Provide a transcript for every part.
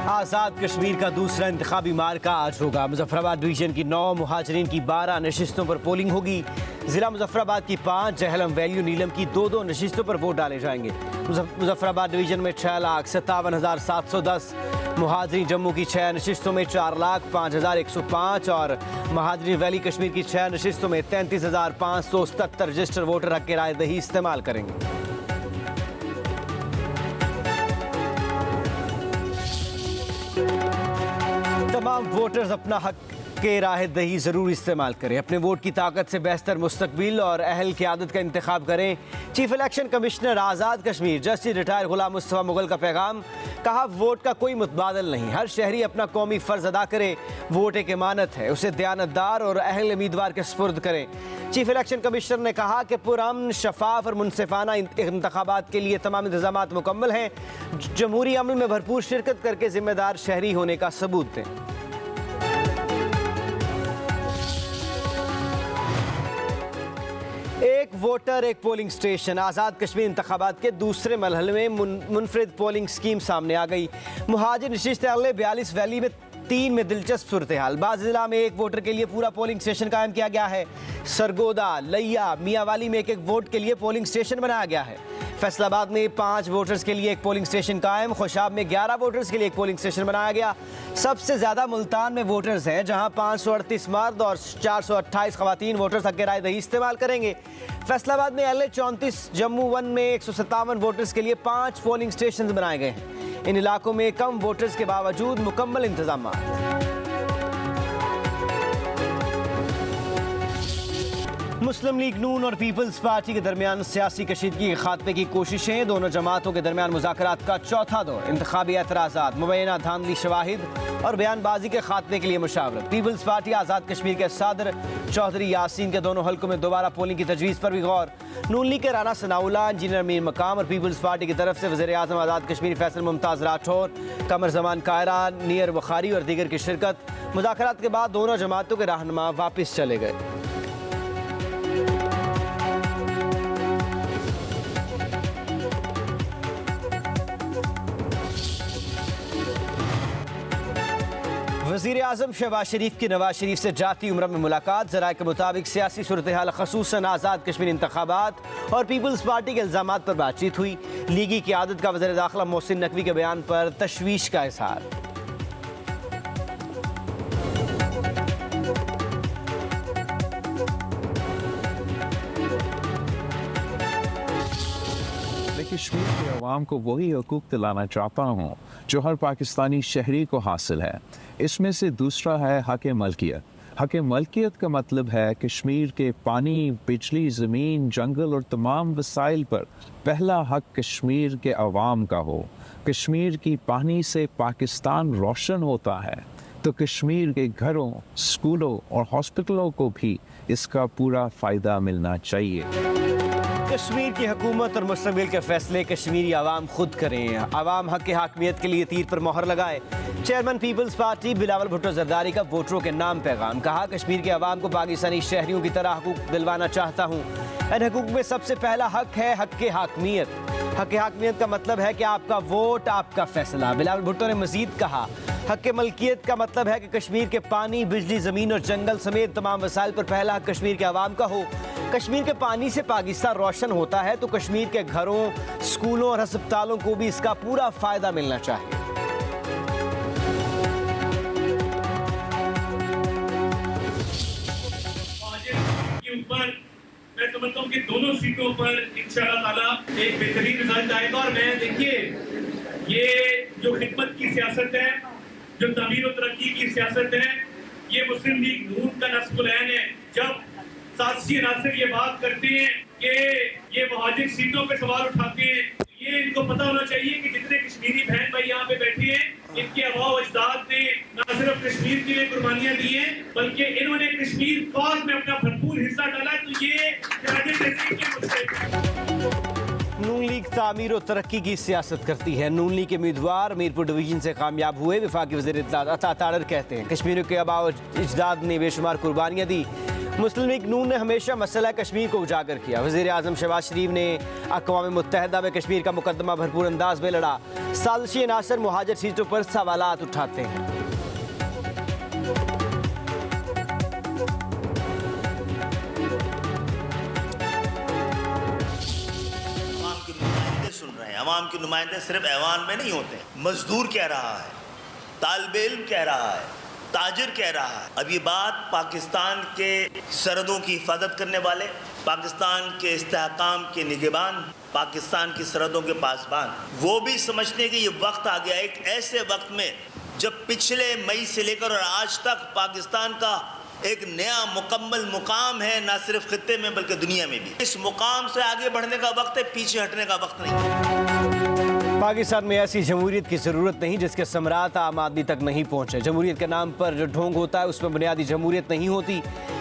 आज़ाद कश्मीर का दूसरा इंतखाबी मार्का आज होगा। मुजफ्फराबाद डिवीजन की 9, मुहाजिरीन की 12 नशिस्तों पर पोलिंग होगी। जिला मुजफ्फराबाद की 5, जहलम वैल्यू नीलम की 2 नशिस्तों पर वोट डाले जाएंगे। मुजफ्फराबाद डिवीजन में 6,57,710, मुहाजिरीन जम्मू की 6 नशिस्तों में 4,05,105 और मुहाजिरीन वैली कश्मीर की 6 नशिस्तों में 33,577 रजिस्टर वोटर हक राय दही इस्तेमाल करेंगे। तमाम वोटर्स अपना हक के राह दही ज़रूर इस्तेमाल करें। अपने वोट की ताकत से बेहतर मुस्तकबिल और अहल क़यादत का इंतखाब करें। Chief election commissioner Azad Kashmir justice retire गुलाम मुस्तफ़ा मुगल का पैगाम। कहा, वोट का कोई मुतबादल नहीं, हर शहरी अपना कौमी फ़र्ज अदा करे। वोट एक इमानत है, उसे दयानतदार और अहल उम्मीदवार के सुपुर्द करें। चीफ इलेक्शन कमिश्नर ने कहा कि पुरअमन, शफाफ और मुनसिफाना इंतखाबात के लिए तमाम इंतजामात मुकम्मल हैं। जमहूरी अमल में भरपूर शिरकत करके जिम्मेदार शहरी होने का सबूत दें। एक वोटर एक पोलिंग स्टेशन। आज़ाद कश्मीर इंतखाबात के दूसरे मरहले में मुनफरिद पोलिंग स्कीम सामने आ गई। मुहाजिर नशिस्त अगले 42 वैली में 3 में दिलचस्प सूरत हाल। बाज़ जिला में एक वोटर के लिए पूरा पोलिंग स्टेशन कायम किया गया है। सरगोदा, लैया, मियाँवाली में एक वोट के लिए पोलिंग स्टेशन बनाया गया है। फैसलाबाद में 5 वोटर्स के लिए एक पोलिंग स्टेशन कायम। खुशाब में 11 वोटर्स के लिए एक पोलिंग स्टेशन बनाया गया। सबसे ज़्यादा मुल्तान में वोटर्स हैं, जहां 538 मर्द और 428 खवातीन वोटर्स हक राय दही इस्तेमाल करेंगे। फैसलाबाद में LA 34, जम्मू 1 में 157 वोटर्स के लिए 5 पोलिंग स्टेशन बनाए गए हैं। इन इलाकों में कम वोटर्स के बावजूद मुकम्मल इंतजाम। मुस्लिम लीग नून और पीपल्स पार्टी के दरमियान सियासी कशीदगी के खात्मे की कोशिशें। दोनों जमातों के दरमियान मुज़ाकरात का चौथा दौर। इंतखाबी एतराज़ात, मुबैना धांधली शवाहिद और बयानबाजी के खात्मे के लिए मुशावरत। पीपल्स पार्टी आज़ाद कश्मीर के सदर चौधरी यासीन के दोनों हल्कों में दोबारा पोलिंग की तजवीज़ पर भी गौर। नून लीग के राना सनाउल्लाह, इंजीनियर मीर मकाम और पीपल्स पार्टी की तरफ से वज़ीर आज़म आज़ाद कश्मीर फैसल मुमताज़ राठौर, कमर जमान कायरा, नियर बुखारी और दीगर की शिरकत। मुज़ाकरात के बाद दोनों जमातों के रहनुमा वापस चले गए। वज़ीर आज़म शहबाज शरीफ की नवाज शरीफ से जाती उम्र में मुलाकात। ज़राए के मुताबिक सियासी सूरत हाल ख़ुसूसन आज़ाद कश्मीर इंतखाबात और पीपल्स पार्टी के इल्ज़ामात पर बातचीत हुई। लीगी क़यादत का वज़ीर दाखिला मोहसिन नकवी के बयान पर तशवीश का इज़हार। कश्मीर के अवाम को वही हकूक़ दिलाना चाहता हूँ जो हर पाकिस्तानी शहरी को हासिल है। इसमें से दूसरा है हक़ मलकियत। हक़ मलकियत का मतलब है कश्मीर के पानी, बिजली, ज़मीन, जंगल और तमाम वसाइल पर पहला हक़ कश्मीर के अवाम का हो। कश्मीर की पानी से पाकिस्तान रोशन होता है, तो कश्मीर के घरों, स्कूलों और हॉस्पिटलों को भी इसका पूरा फ़ायदा मिलना चाहिए। कश्मीर की हुकूमत और मुस्तक़बिल के फैसले कश्मीरी आवाम खुद करें। आवाम हक़ हाकमियत के लिए तीर पर मोहर लगाए। Chairman people's party Bilawal Bhutto Zardari का वोटरों के नाम पैगाम। कहा, कश्मीर के आवाम को पाकिस्तानी शहरियों की तरह हकूक़ दिलवाना चाहता हूँ। इन हकूक़ में सबसे पहला हक़ है हक़ हाकमियत। हक़ हाकमियत का मतलब है कि आपका वोट, आपका फैसला। बिलावल भुट्टो ने मज़ीद कहा, हक़ मलकियत का मतलब है कि कश्मीर के पानी, बिजली, ज़मीन और जंगल समेत तमाम वसाइल पर पहला हक़ कश्मीर के आवाम का हो। कश्मीर के पानी से पाकिस्तान रोशन होता है, तो कश्मीर के घरों, स्कूलों और अस्पतालों को भी इसका पूरा फ़ायदा मिलना चाहिए। मैं समझता हूँ कि दोनों सीटों पर इंशाअल्लाह ताला एक बेहतरीन रिजल्ट आएगा। और मैं देखिए, ये जो खिदमत की सियासत है, जो तमीर और तरक्की की सियासत है, ये मुस्लिम लीग नून का नस्ल है। जब सासी अनासर ये बात करते हैं कि ये मुहाजिर सीटों पे सवाल उठाते हैं, ये इनको पता होना चाहिए कि जितने कश्मीरी बहन भाई यहाँ पे बैठे हैं, इनके आबाओ अजदाद ने न सिर्फ कश्मीर के लिए कुर्बानियां दी हैं, बल्कि इन्होंने कश्मीर कॉज में अपना भरपूर हिस्सा डाला। तो ये नून लीग तामीर और तरक्की की सियासत करती है। नून लीग के उम्मीदवार मीरपुर डिवीजन से कामयाब हुए। वफाकी वज़ीर अता तारर कहते हैं, कश्मीर के आबाओ अजदाद ने बेशुमार कुर्बानियाँ दी, मुस्लिम लीग नून ने हमेशा मसला कश्मीर को उजागर किया। वज़ीर आज़म शहबाज शरीफ ने अक़वाम मुत्तहिदा में कश्मीर का मुकदमा भरपूर अंदाज में लड़ा। साजिशी अनासर मुहाजिर सीटों पर सवालात उठाते हैं। अवाम के नुमाइंदे सिर्फ ऐवान में नहीं होते। मजदूर कह रहा है, तालिबे इल्म कह रहा है, ताजिर कह रहा है। अब ये बात पाकिस्तान के सरहदों की हिफाजत करने वाले, पाकिस्तान के इस्तेहकाम के निगहबान, पाकिस्तान की सरहदों के पासबान, वो भी समझने कि ये वक्त आ गया, एक ऐसे वक्त में जब पिछले मई से लेकर और आज तक पाकिस्तान का एक नया मुकम्मल मुकाम है, ना सिर्फ खित्ते में बल्कि दुनिया में भी। इस मुकाम से आगे बढ़ने का वक्त है, पीछे हटने का वक्त नहीं। पाकिस्तान में ऐसी जमहूरियत की ज़रूरत नहीं जिसके समरात आम आदमी तक नहीं पहुँचे। जमहूरियत के नाम पर जो ढोंग होता है उसमें बुनियादी जमहूरियत नहीं होती।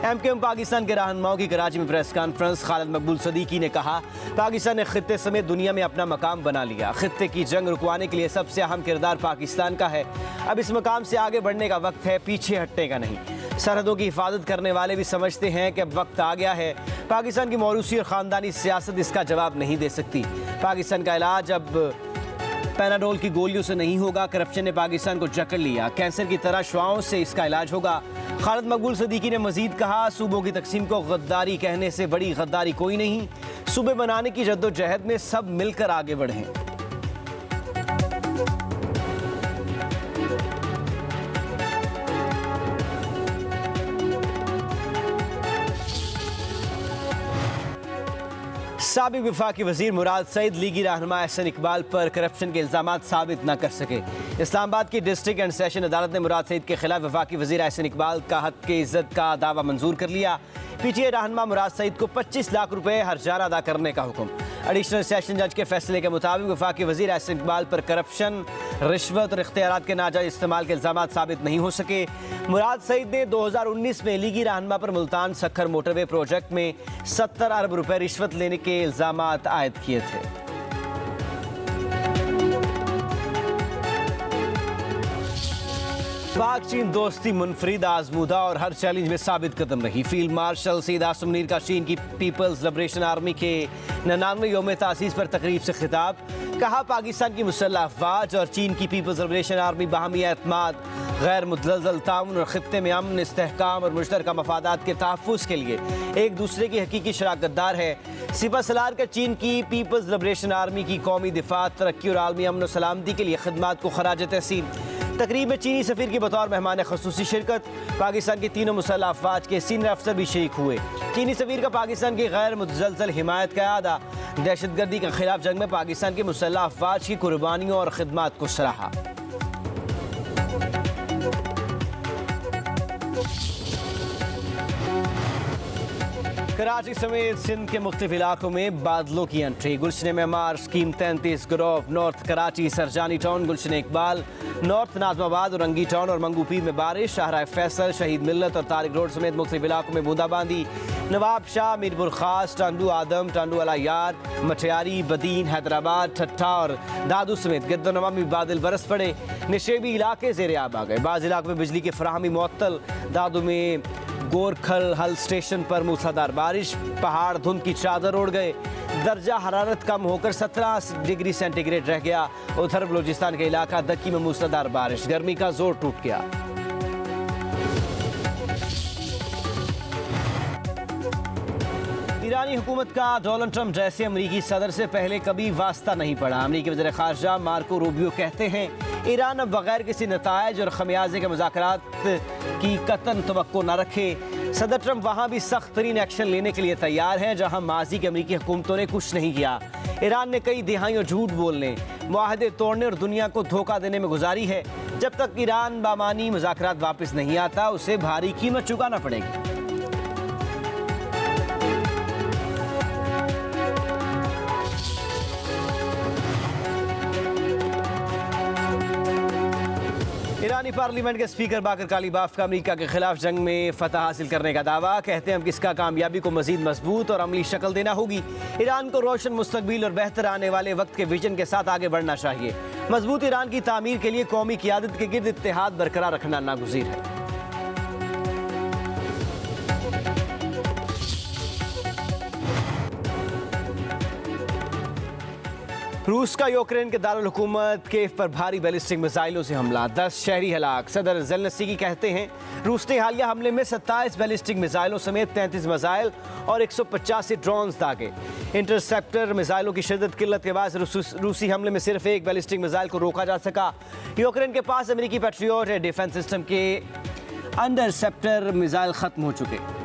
MKM पाकिस्तान के रहनुमाओं की कराची में प्रेस कॉन्फ्रेंस। खालिद मकबूल सदीकी ने कहा, पाकिस्तान ने खित्ते समेत दुनिया में अपना मकाम बना लिया। खित्ते की जंग रुकवाने के लिए सबसे अहम किरदार पाकिस्तान का है। अब इस मकाम से आगे बढ़ने का वक्त है, पीछे हटने का नहीं। सरहदों की हिफाजत करने वाले भी समझते हैं कि अब वक्त आ गया है। पाकिस्तान की मौरूसी और ख़ानदानी सियासत इसका जवाब नहीं दे सकती। पाकिस्तान का इलाज अब पैनाडोल की गोलियों से नहीं होगा। करप्शन ने पाकिस्तान को जकड़ लिया, कैंसर की तरह शुआओं से इसका इलाज होगा। खालिद मकबूल सदीकी ने मजीद कहा, सूबों की तकसीम को गद्दारी कहने से बड़ी गद्दारी कोई नहीं। सूबे बनाने की जद्दोजहद में सब मिलकर आगे बढ़ें। साबिक वफाकी वजीर मुराद सईद लीगी रहनुमा एहसन इकबाल पर करप्शन के इल्जाम साबित न कर सके। इस्लामाबाद की डिस्ट्रिक्ट एंड सेशन अदालत ने मुराद सईद के खिलाफ वफाकी वजीर एहसन इकबाल का हक के इज्जत का दावा मंजूर कर लिया। PTA रहनुमा मुराद सईद को 25 लाख रुपए हर्जाना अदा करने का हुक्म। एडिशनल सेशन जज के फैसले के मुताबिक वफाकी वजीर एहसन इकबाल पर करप्शन, रिश्वत और इख्तियारात के नाजायज इस्तेमाल के इल्जाम साबित नहीं हो सके। मुराद सईद ने 2019 में लीगी रहनुमा पर मुल्तान सक्खर मोटरवे प्रोजेक्ट में 70 अरब रुपए रिश्वत लेने के इल्जाम आयद किए थे। पाक चीन दोस्ती मुनफरिद, आजमूदा और हर चैलेंज में साबित कदम रही। फील्ड मार्शल सईद आसिम मुनीर का चीन की पीपल्स लिबरेशन आर्मी के 99वें यौम तासीस पर तकरीब से खिताब। कहा, पाकिस्तान की मुसल्लह अफवाज और चीन की पीपल्स लिबरेशन आर्मी बाहमी एतमाद, गैर मुतज़लज़ल ताउन और खित्ते में अमन, इस्तेहकाम और मुश्तरका मफादात के तहफ़्फ़ुज़ के लिए एक दूसरे की हकीकी शराकतदार है। सिपह सलार का चीन की पीपल्स लिबरेशन आर्मी की कौमी दिफा, तरक्की और आलमी अमन और सलामती के लिए खिदमात को खराज तहसीन। तकरीब में चीनी सफ़ीर की बतौर मेहमान ख़ुसूसी शिरकत। पाकिस्तान के तीनों मुसल्लह अफवाज के सीनियर अफसर भी शरीक हुए। चीनी सफ़ीर का पाकिस्तान की गैर मुतज़लज़ल हिमायत का अदा। दहशतगर्दी के खिलाफ जंग में पाकिस्तान के मुसल्लह अफवाज की कुर्बानियों और खिदमात को सराहा। कराची समेत सिंध के मुख्तलिफ इलाकों में बादलों की entry. Gulshan Maymar, scheme 33, grove, north Karachi, Surjani town, Gulshan Iqbal, north Nazimabad Orangi town और मंगू पीर में बारिश। शाहराह फैसल, शहीद मिल्लत और तारिक रोड समेत मुख्तलिफ इलाकों में बूंदाबांदी। नवाब शाह, मीरपुर खास, टांडू आदम, टांडू वाला यार, मठियारी, बदीन, हैदराबाद, ठट्ठा और दादू समेत गिरदोनवा में बादल बरस पड़े। निशेबी इलाके ज़ेर आब आ गए। बाज़ इलाकों में बिजली की फराहमी मुअत्तल। दादू में गोरखल हल स्टेशन पर मूसलाधार बारिश। पहाड़ धुंध की चादर ओढ़ गए। दर्जा हरारत कम होकर 17 डिग्री सेंटीग्रेड रह गया। उधर बलूचिस्तान के इलाका दक्की में मूसलाधार बारिश। गर्मी का जोर टूट गया। ईरानी हुकूमत का डोनाल्ड ट्रंप जैसे अमरीकी सदर से पहले कभी वास्ता नहीं पड़ा। अमरीकी वज़ीर ख़ारजा मार्को रूबियो कहते हैं, ईरान अब बगैर किसी नतायज और खमियाजे के मुज़ाकरात की कतन तवक्को न रखे। सदर ट्रंप वहाँ भी सख्त तरीन एक्शन लेने के लिए तैयार हैं जहाँ माजी की अमरीकी हुकूमतों ने कुछ नहीं किया। ईरान ने कई दिहाइयों झूठ बोलने, मुआहदे तोड़ने और दुनिया को धोखा देने में गुजारी है। जब तक ईरान बामानी मुज़ाकरात वापस नहीं आता, उसे भारी कीमत चुकाना पड़ेगी। ईरानी पार्लियामेंट के स्पीकर बाकर कालीबाफ का अमेरिका के खिलाफ जंग में फतह हासिल करने का दावा। कहते हैं अब इसका कामयाबी को मजीद मजबूत और अमली शक्ल देना होगी। ईरान को रोशन मुस्तकबिल और बेहतर आने वाले वक्त के विजन के साथ आगे बढ़ना चाहिए। मजबूत ईरान की तामीर के लिए कौमी क़ियादत के गिर्द इत्तेहाद बरकरार रखना नागुज़ीर है। रूस का यूक्रेन के दारुल हुकूमत कीव पर भारी बैलिस्टिक मिसाइलों से हमला, 10 शहरी हलाक। सदर ज़ेलेंस्की कहते हैं रूस ने हालिया हमले में 27 बैलिस्टिक मिसाइलों समेत 33 मिसाइल और 185 ड्रोन्स दागे। इंटरसेप्टर मिसाइलों की शिद्दत किल्लत के बाद रूसी हमले में सिर्फ एक बैलिस्टिक मिसाइल को रोका जा सका। यूक्रेन के पास अमेरिकी पैट्रियट डिफेंस सिस्टम के इंटरसेप्टर मिसाइल खत्म हो चुके।